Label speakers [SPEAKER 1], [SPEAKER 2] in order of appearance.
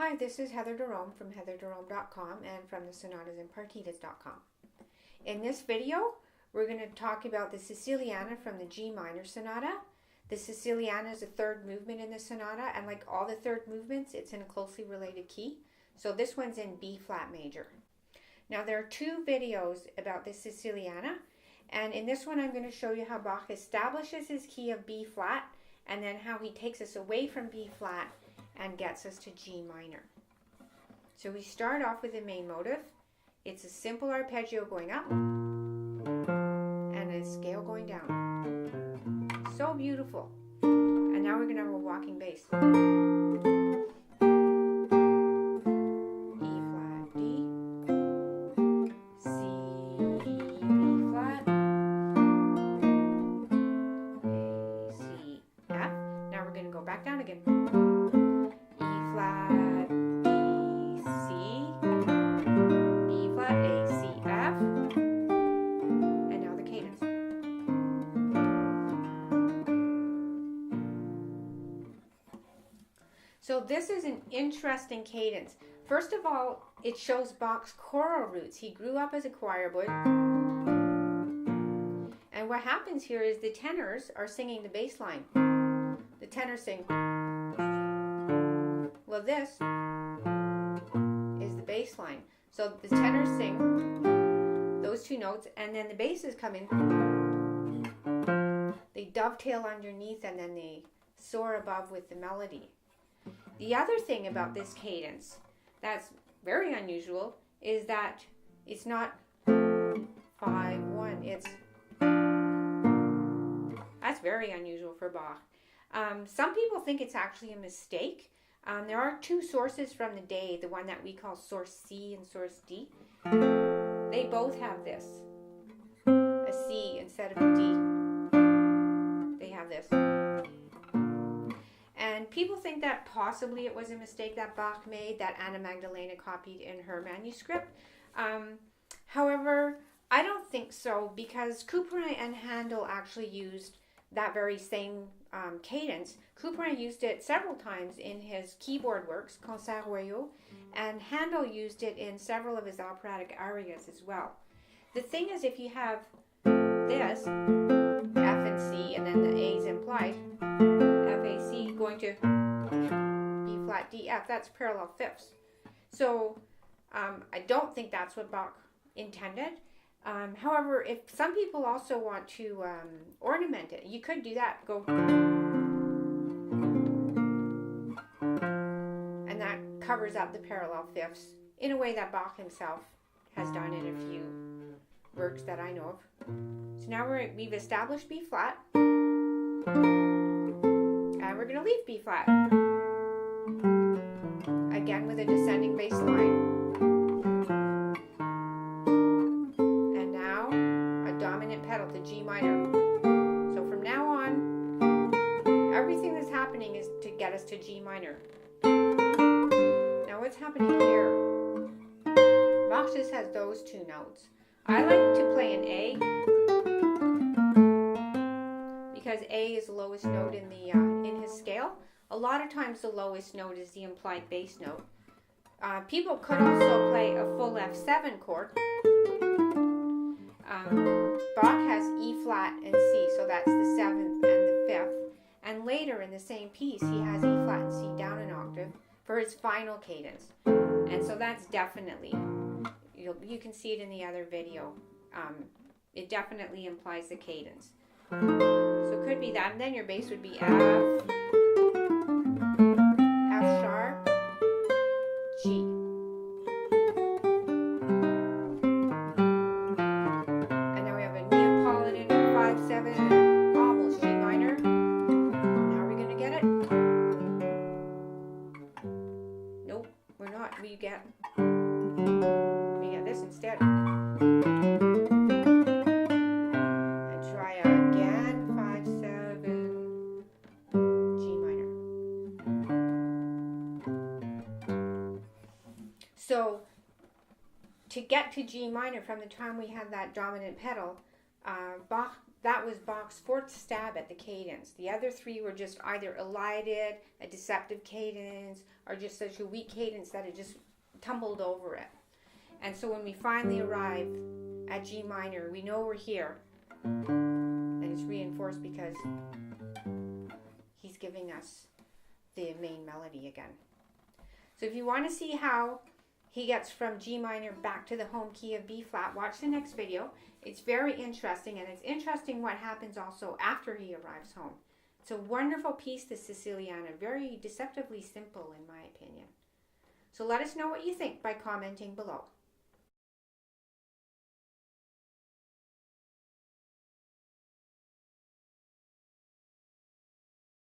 [SPEAKER 1] Hi, this is Heather Jerome from heatherjerome.com and from the sonatasandpartitas.com. In this video, we're going to talk about the Siciliana from the G minor sonata. The Siciliana is the third movement in the sonata, and like all the third movements, it's in a closely related key. So this one's in B flat major. Now there are two videos about the Siciliana, and in this one I'm going to show you how Bach establishes his key of B flat, and then how he takes us away from B flat and gets us to G minor. So we start off with the main motive. It's a simple arpeggio going up and a scale going down. So beautiful. And now we're going to have a walking bass. E flat, D, C, B flat, A, C, F. Now we're going to go back down again. So this is an interesting cadence. First of all, it shows Bach's choral roots. He grew up as a choir boy. And what happens here is the tenors are singing the bass line. The tenors sing. Well, this is the bass line. So the tenors sing those two notes, and then the basses come in. They dovetail underneath, and then they soar above with the melody. The other thing about this cadence that's very unusual is that it's not 5-1. That's very unusual for Bach. Some people think it's actually a mistake. There are two sources from the day, the one that we call source C and source D. They both have this, a C instead of a D. They have this. And people think that possibly it was a mistake that Bach made, that Anna Magdalena copied in her manuscript. However, I don't think so, because Couperin and Handel actually used that very same cadence. Couperin used it several times in his keyboard works, Concerts Royaux, and Handel used it in several of his operatic arias as well. The thing is, if you have this, F and C, and then the A's implied, F, A, C, going to B flat, D, F, that's parallel fifths. So I don't think that's what Bach intended. However, if some people also want to ornament it, you could do that. Go, and that covers up the parallel fifths in a way that Bach himself has done in a few works that I know of. So now we've established B flat, and we're going to leave B flat again with a descending bass line. Pedal to G minor. So from now on, everything that's happening is to get us to G minor. Now what's happening here? Bach just has those two notes. I like to play an A because A is the lowest note in the in his scale. A lot of times the lowest note is the implied bass note. People could also play a full F7 chord. Bach has E flat and C, so that's the 7th and the 5th. And later in the same piece, he has E flat and C down an octave for his final cadence. And so that's definitely, you can see it in the other video, it definitely implies the cadence. So it could be that, and then your bass would be F, F sharp, G. Almost G minor. Now we're going to get it. Nope, we're not. We get this instead. And try again. 5-7 G minor. So to get to G minor from the time we have that dominant pedal, Bach that was Bach's fourth stab at the cadence. The other three were just either elided, a deceptive cadence, or just such a weak cadence that it just tumbled over it. And so when we finally arrive at G minor, we know we're here. And it's reinforced because he's giving us the main melody again. So if you want to see how he gets from G minor back to the home key of B flat, watch the next video. It's very interesting, and it's interesting what happens also after he arrives home. It's a wonderful piece, the Siciliana, very deceptively simple in my opinion. So let us know what you think by commenting below.